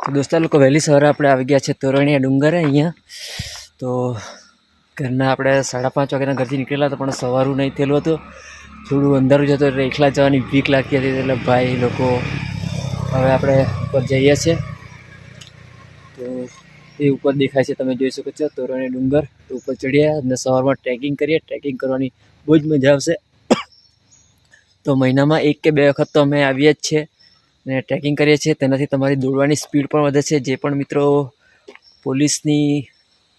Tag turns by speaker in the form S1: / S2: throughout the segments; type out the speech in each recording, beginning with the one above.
S1: તો દોસ્તો લોકો વહેલી સવારે આપણે આવી ગયા છે તોરણિયા ડુંગરે અહીંયા. તો ઘરના આપણે 5:30 વાગ્યાના ઘરથી નીકળેલા હતા, પણ સવારું નહીં થયેલું હતું. થોડું અંધારું જતું એટલે એકલા જવાની બીક લાગતી હતી. એટલે ભાઈ લોકો હવે આપણે ઉપર જઈએ છીએ. તો એ ઉપર દેખાય છે, તમે જોઈ શકો છો તોરણિયા ડુંગર. તો ઉપર ચડીએ અને સવારમાં ટ્રેકિંગ કરીએ. ટ્રેકિંગ કરવાની બહુ જ મજા આવશે. તો મહિનામાં 1 કે 2 વખત તો અમે આવીએ જ છીએ ને ટ્રેકિંગ કરીએ છીએ. તેનાથી તમારી દોડવાની સ્પીડ પણ વધે છે. જે પણ મિત્રો પોલીસની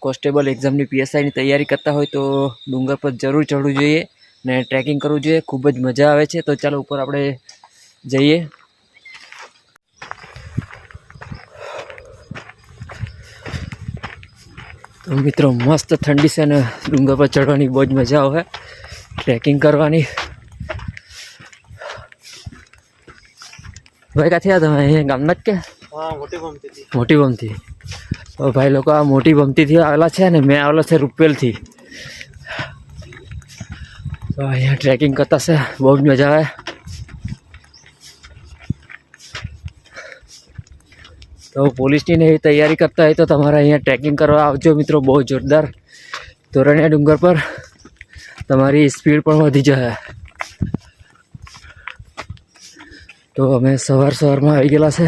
S1: કોન્સ્ટેબલ એક્ઝામની PSIની તૈયારી કરતા હોય તો ડુંગર પર જરૂર ચડવું જોઈએ ને ટ્રેકિંગ કરવું જોઈએ. ખૂબ જ મજા આવે છે. તો ચાલો ઉપર આપણે જઈએ. તો મિત્રો મસ્ત ઠંડી છે ને ડુંગર પર ચડવાની બહુ જ મજા આવે, ટ્રેકિંગ કરવાની. ભાઈ ક્યાંથી આવ્યા તમે? અહીંયા ગામના જ કે?
S2: હા,
S1: મોટી બમથી. તો ભાઈ લોકો આ મોટી બમતીથી આવેલા છે ને મેં આવેલો છે રૂપેલથી. તો અહીંયા ટ્રેકિંગ કરતા છે, બહુ જ મજા આવે. તો પોલીસની ને એવી તૈયારી કરતા હોય તો તમારે અહીંયા ટ્રેકિંગ કરવા આવજો મિત્રો. બહુ જોરદાર તોરણિયા ડુંગર પર તમારી સ્પીડ પણ વધી જાય. તો અમે સવારમાં આવી ગયેલા છે.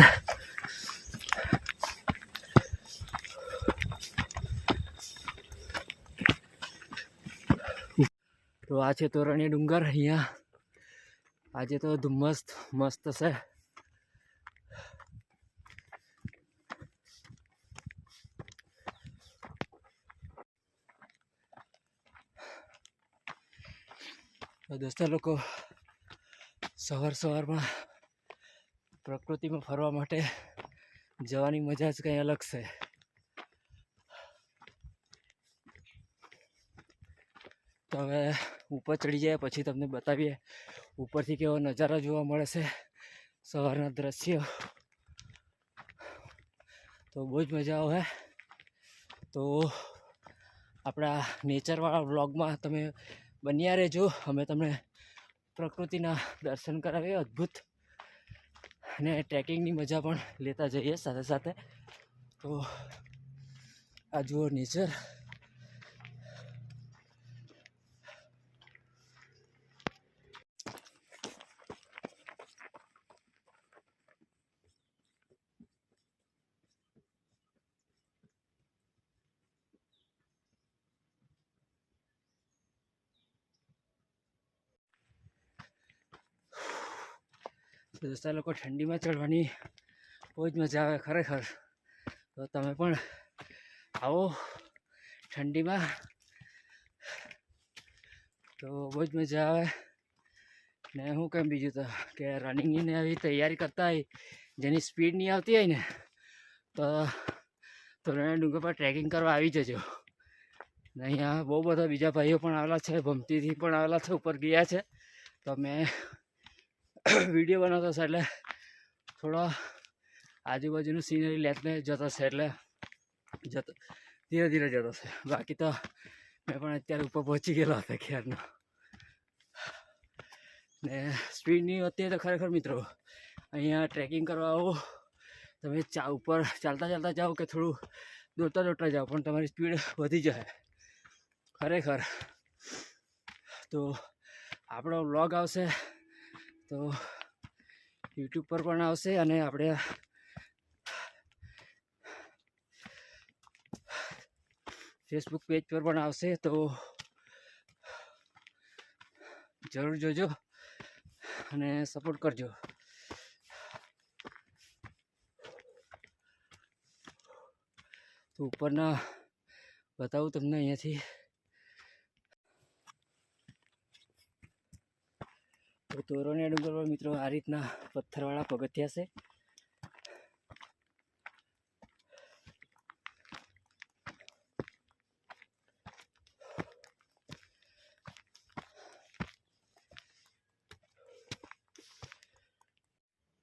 S1: તો આ છે તોરણિયા ડુંગર. અહીંયા આજે તો ધુમ્મસ મસ્ત છે. તો દોસ્તો લોકો સવારમાં પ્રકૃતિમાં ફરવા માટે જવાની મજા જ કંઈ અલગ છે. તો હવે ઉપર ચડી જાય પછી તમને બતાવીએ ઉપરથી કેવો નજારો જોવા મળે છે, સવારના દ્રશ્યો. તો બહુ જ મજા આવે. તો આપણા નેચરવાળા વ્લોગમાં તમે બન્યા રહેજો. અમે તમને પ્રકૃતિના દર્શન કરાવીએ અદ્ભુત, અને ટ્રેકિંગની મજા પણ લેતા જઈએ સાથે સાથે. તો આ જુઓ નેચર. દોસ્તા લોકો ઠંડીમાં ચડવાની બહુ જ મજા આવે ખરેખર. તો તમે પણ આવો ઠંડીમાં, તો બહુ જ મજા આવે. ને હું કેમ બીજું તો કે રનિંગની ને આવી તૈયારી કરતા હોય, જેની સ્પીડ નહીં આવતી હોય ને તો તોરણિયા ડુંગર પર ટ્રેકિંગ કરવા આવી જજો. ને અહીંયા બહુ બધા બીજા ભાઈઓ પણ આવેલા છે, ભમતીથી પણ આવેલા છે, ઉપર ગયા છે. તો મેં વિડીયો બનાવતો છે એટલે થોડો આજુબાજુનું સીનરી લેતને જતો છે, એટલે ધીરે ધીરે જતો છે. બાકી તો મેં પણ અત્યારે ઉપર પહોંચી ગયેલો હતો ક્યારનો. ને સ્પીડ નહીં હોતી તો ખરેખર મિત્રો અહીંયા ટ્રેકિંગ કરવા આવો તમે. ઉપર ચાલતા જાઓ કે થોડું દોડતા જાઓ, પણ તમારી સ્પીડ વધી જાય ખરેખર. તો આપણો વ્લોગ આવશે તો યુટ્યુબ પર પણ આવશે, અને આપણે ફેસબુક પેજ પર પણ આવશે. તો જરૂર જોજો અને સપોર્ટ કરજો. તો ઉપરના બતાવું તમને અહીંયાથી. તો તોરણિયા ડુંગર પર મિત્રો આ રીતના પથ્થરવાળા પગથિયા છે.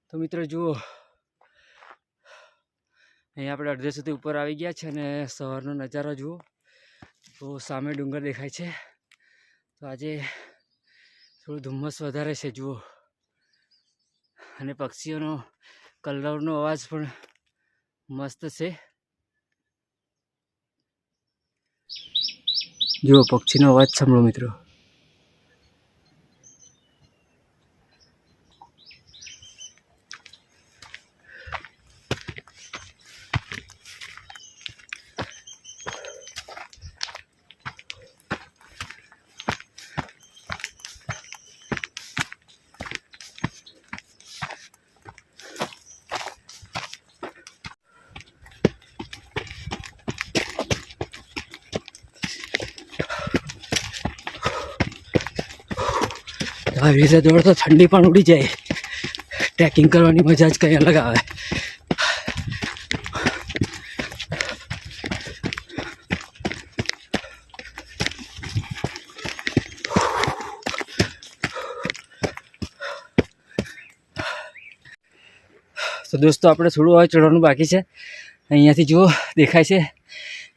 S1: તો મિત્રો જુઓ અહીંયા આપણે અડધે સુધી ઉપર આવી ગયા છે, અને સવારનો નજારો જુઓ. તો સામે ડુંગર દેખાય છે. તો આજે થોડું ધુમ્મસ વધારે છે જુઓ, અને પક્ષીઓનો કલરવનો અવાજ પણ મસ્ત છે. જુઓ પક્ષીનો અવાજ સાંભળો મિત્રો. આવી રીતે દોડ તો ઠંડી પણ ઉડી જાય. ટ્રેકિંગ કરવાની મજા જ કંઈ અલગ આવે. તો દોસ્તો આપણે થોડું હવે ચડવાનું બાકી છે. અહીંયાથી જુઓ દેખાય છે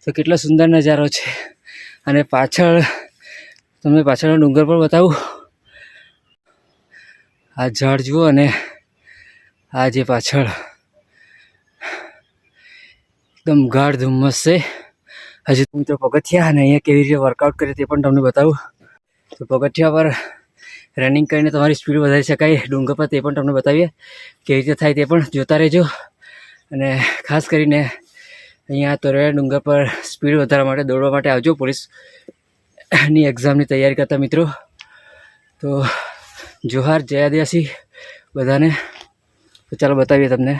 S1: તો કેટલો સુંદર નજારો છે. અને પાછળ તમને પાછળનો ડુંગર પણ બતાવું. આ ઝાડ જુઓ અને આ જે પાછળ એકદમ ગાઢ ધુમ્મસ છે. હજુ મિત્રો પગથિયા અને અહીંયા કેવી રીતે વર્કઆઉટ કરે તે પણ તમને બતાવું. તો પગથિયા પર રનિંગ કરીને તમારી સ્પીડ વધારી શકાય ડુંગર પર, તે પણ તમને બતાવીએ કેવી રીતે થાય તે પણ જોતા રહેજો. અને ખાસ કરીને અહીંયા તોરણિયા ડુંગર પર સ્પીડ વધારવા માટે દોડવા માટે આવજો પોલીસની એક્ઝામની તૈયારી કરતા મિત્રો. તો જોહાર, જય આદિવાસી બધાને. તો ચાલો બતાવીએ તમને.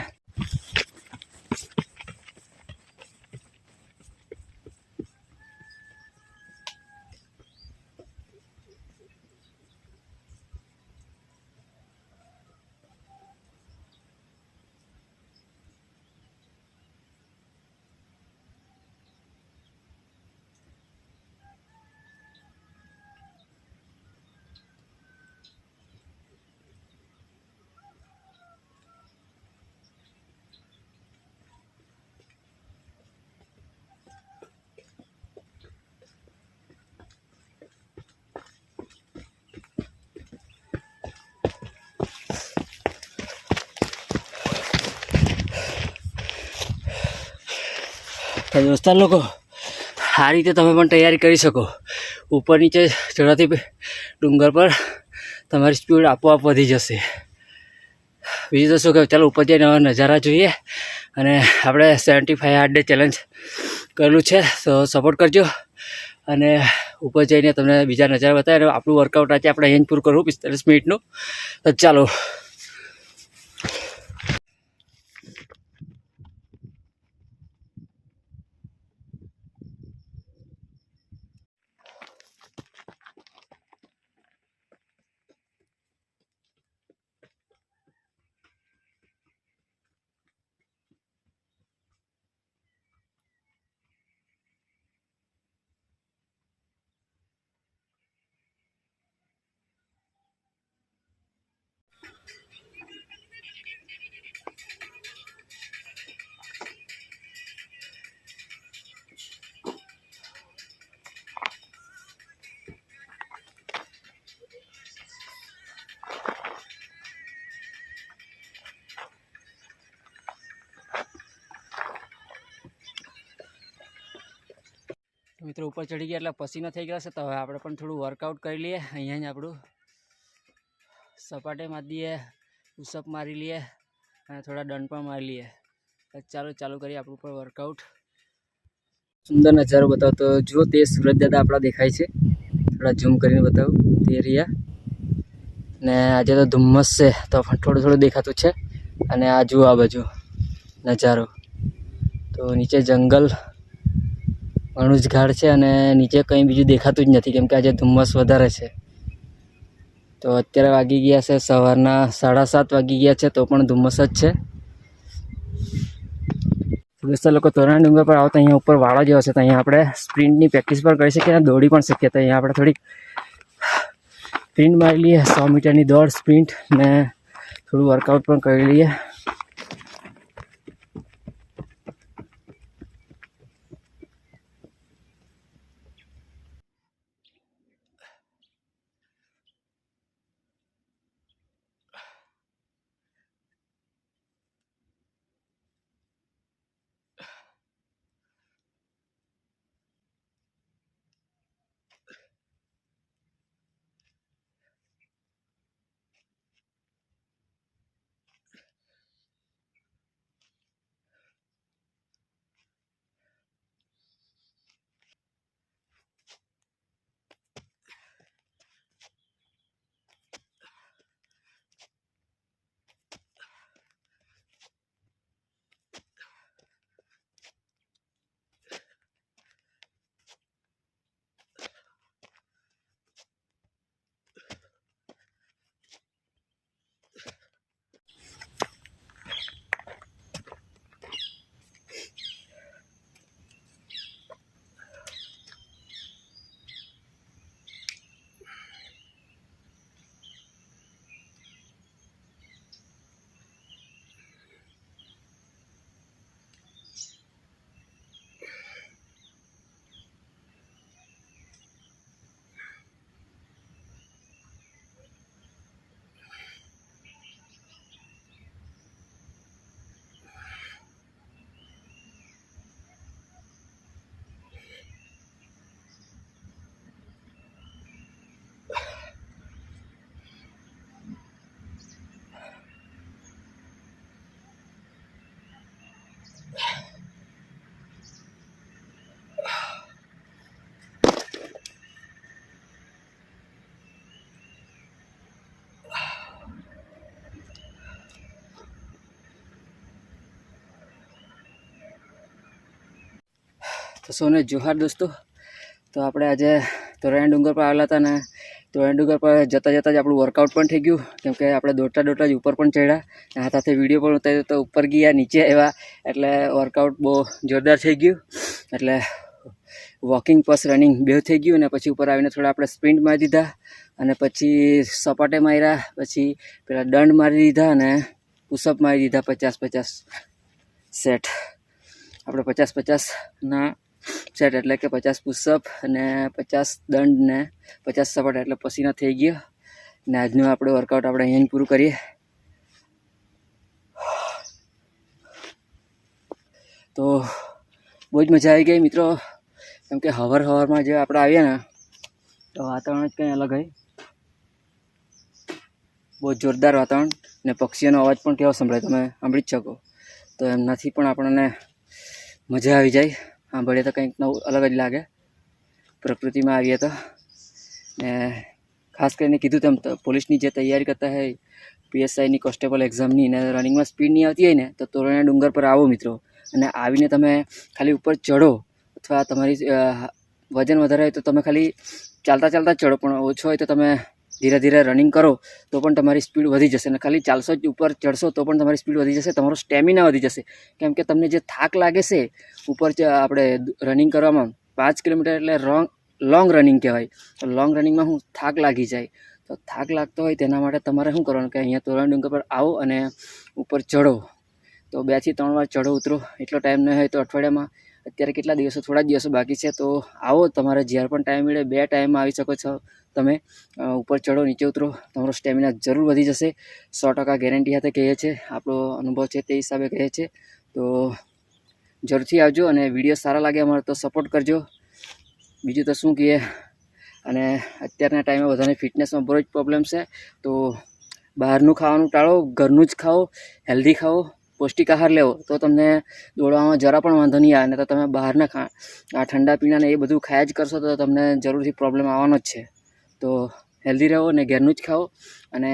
S1: તો દોસ્તાર લોકો, આ રીતે તમે પણ તૈયારી કરી શકો. ઉપર નીચે ચડવાથી ડુંગર પર તમારી સ્પીડ આપોઆપ વધી જશે. બીજું તો શું કહે, ચાલો ઉપર જઈને નવા નજારા જોઈએ. અને આપણે 75 હાર્ડ ડે ચેલેન્જ કરેલું છે, તો સપોર્ટ કરજો. અને ઉપર જઈને તમને બીજા નજારા બતાવે. અને આપણું વર્કઆઉટ આજે આપણે અહીં જ પૂરું કરવું 45 મિનિટનું. તો ચાલો. મિત્રો ઉપર ચડી ગયા એટલે પસીનો થઈ ગયા છે. તો હવે આપણે પણ થોડું વર્કઆઉટ કરી લઈએ. અહીંયા જ આપણું સપાટે મારી દઈએ, પુશઅપ મારી લઈએ અને થોડા દંડ પણ મારી લઈએ. ચાલુ કરીએ આપણું પણ વર્કઆઉટ. સુંદર નજારો બતાવતો જુઓ, તે સુરજ દાદા આપણા દેખાય છે. થોડા ઝૂમ કરીને બતાવું, તે રહ્યા. ને આજે તો ધુમ્મસ છે તો થોડું દેખાતું છે. અને આ જુઓ આ બાજુ નજારો, તો નીચે જંગલ ઘણું જ ગાઢ છે. અને નીચે કંઈ બીજું દેખાતું જ નથી, કેમ કે આજે ધુમ્મસ વધારે છે. તો અત્યારે વાગી ગયા છે સવારના 7:30 વાગી ગયા છે, તો પણ ધુમ્મસ જ છે. દોસ્તો લોકો, તોરણિયા ડુંગર પર આવો તો અહીંયા ઉપર વાળા જેવો છે, તો અહીંયા આપણે સ્પ્રિન્ટની પ્રેક્ટિસ પણ કરી શકીએ અને દોડી પણ શકીએ. તો અહીંયા આપણે થોડીક સ્પ્રિન્ટ મારી લઈએ, 100 મીટરની દોડ સ્પ્રિન્ટ, ને થોડું વર્કઆઉટ પણ કરી લઈએ. તો સૌને જોહાર દોસ્તો. તો આપણે આજે તોરણિયા ડુંગર પર આવેલા હતા ને તોરણિયા ડુંગર પર જતાં જતાં જ આપણું વર્કઆઉટ પણ થઈ ગયું, કેમ કે આપણે દોડતા જ ઉપર પણ ચડ્યા અને સાથે વિડીયો પણ ઉતાર્યો. તો ઉપર ગયા નીચે આવ્યા એટલે વર્કઆઉટ બહુ જોરદાર થઈ ગયું. એટલે વોકિંગ પ્લસ રનિંગ બે થઈ ગયું અને પછી ઉપર આવીને થોડા આપણે સ્પ્રિન્ટ મારી દીધા અને પછી સપાટે માર્યા, પછી પેલા દંડ મારી દીધા અને પુશઅપ મારી દીધા 50-50 સેટ. આપણે 50-50ના સેટ એટલે કે 50 પુશઅપ અને 50 દંડ ને 50 સપાટા એટલે પસીના થઈ ગયો. ને આજનું આપણે વર્કઆઉટ આપણે અહીં પૂરું કરીએ. તો બહુ જ મજા આવી ગઈ મિત્રો, કેમ કે હવારમાં જે આપણે આવ્યા ને તો વાતાવરણ જ કંઈ અલગ હોય, બહુ જોરદાર વાતાવરણ ને પક્ષીઓનો અવાજ પણ કેવો સંભળાય તમે સાંભળી જ શકો. તો એમનાથી પણ આપણને મજા આવી જાય, સાંભળીએ તો કંઈક નવું અલગ જ લાગે પ્રકૃતિમાં આવીએ તો. ને ખાસ કરીને કીધું તેમ તો પોલીસની જે તૈયારી કરતા હોય, PSIની કોન્સ્ટેબલ એક્ઝામની ને રનિંગમાં સ્પીડ નહીં આવતી હોય ને તો તોરણિયા ડુંગર પર આવો મિત્રો, અને આવીને તમે ખાલી ઉપર ચઢો અથવા તમારી વજન વધારે હોય તો તમે ખાલી ચાલતા ચઢો, પણ ઓછો હોય તો તમે ધીરે ધીરે રનિંગ કરો તો પણ તમારી સ્પીડ વધી જશે. અને ખાલી ચાલશો જ ઉપર ચડશો તો પણ તમારી સ્પીડ વધી જશે, તમારો સ્ટેમિના વધી જશે. કેમ કે તમને જે થાક લાગે છે ઉપર આપણે રનિંગ કરવામાં, 5 કિલોમીટર એટલે લોંગ રનિંગ કહેવાય. તો લોંગ રનિંગમાં શું થાક લાગી જાય, તો થાક લાગતો હોય તેના માટે તમારે શું કરવાનું કે અહીંયા તોરણિયા ડુંગર પર આવો અને ઉપર ચઢો. તો 2 થી 3 વાર ચઢો ઉતરો, એટલો ટાઈમ ન હોય તો અઠવાડિયામાં, અત્યારે કેટલા દિવસો, થોડા જ દિવસો બાકી છે, તો આવો તમારે જ્યારે પણ ટાઈમ મળે 2 ટાઈમમાં આવી શકો છો તમે. ઉપર ચઢો નીચે ઉતરો, તમારો સ્ટેમિના જરૂર વધી જશે. 100% ગેરંટી સાથે કહીએ છીએ, આપણો અનુભવ છે તે હિસાબે કહીએ છીએ. તો જરૂરથી આવજો અને વિડીયો સારા લાગે અમારે તો સપોર્ટ કરજો. બીજું તો શું કહીએ, અને અત્યારના ટાઈમે બધાને ફિટનેસમાં બહુ જ પ્રોબ્લેમ છે. તો બહારનું ખાવાનું ટાળો, ઘરનું જ ખાઓ, હેલ્ધી ખાઓ, પૌષ્ટિક આહાર લેવો તો તમને દોડવામાં જરા પણ વાંધો નહીં આવે. ને તો તમે બહારના આ ઠંડા પીણાને એ બધું ખાયા જ કરશો તો તમને જરૂરથી પ્રોબ્લેમ આવવાનો જ છે. તો હેલ્ધી રહો અને ઘરનું જ ખાઓ અને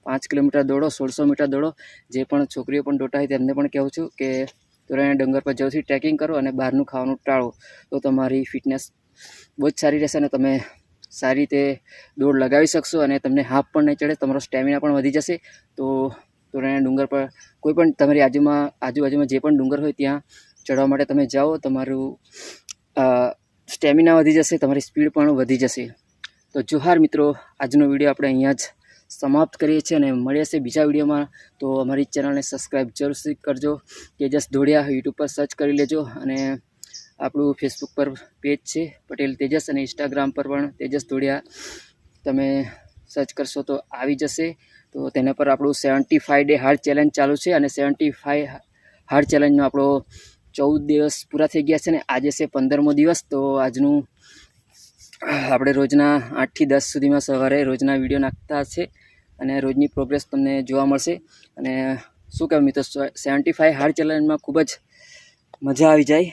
S1: 5 કિલોમીટર દોડો, 1600 મીટર દોડો. જે પણ છોકરીઓ પણ દોડતા હોય તેમને પણ કહું છું કે તોરણિયા ડુંગર પર જલ્દીથી ટ્રેકિંગ કરો અને બહારનું ખાવાનું ટાળો, તો તમારી ફિટનેસ બહુ જ સારી રહેશે અને તમે સારી રીતે દોડ લગાવી શકશો અને તમને હાફ પણ નહીં ચડે, તમારો સ્ટેમિના પણ વધી જશે. તો તોરણિયા ડુંગર પર કોઈ પણ તમારી આજુબાજુમાં જે પણ ડુંગર હોય ત્યાં ચડવા માટે તમે જાઓ, તમારું સ્ટેમિના વધી જશે, તમારી સ્પીડ પણ વધી જશે. તો જોહાર મિત્રો, આજનો વિડીયો આપણે અહીંયા જ સમાપ્ત કરીએ છીએ અને મળીએ છીએ બીજા વિડીયોમાં. તો અમારી ચેનલને સબસ્ક્રાઈબ જરૂરથી કરજો. તેજસ દોડિયા યુટ્યુબ પર સર્ચ કરી લેજો અને આપણું ફેસબુક પર પેજ છે પટેલ તેજસ અને ઇન્સ્ટાગ્રામ પર પણ તેજસ દોડિયા તમે સર્ચ કરશો તો આવી જશે. તો તેના પર આપણું 75 ડે હાર્ડ ચેલેન્જ ચાલુ છે અને 75 હાર્ડ ચેલેન્જનો આપણો 14 દિવસ પૂરા થઈ ગયા છે ને આજે છે 15મો દિવસ. તો આજનું આપણે રોજના 8 થી 10 સુધીમાં સવારે રોજના વિડીયો નાખતા છે અને રોજની પ્રોગ્રેસ તમને જોવા મળશે. અને શું કહેવાય મિત્રો, 75 હાર્ડ ચેલેન્જમાં ખૂબ જ મજા આવી જાય.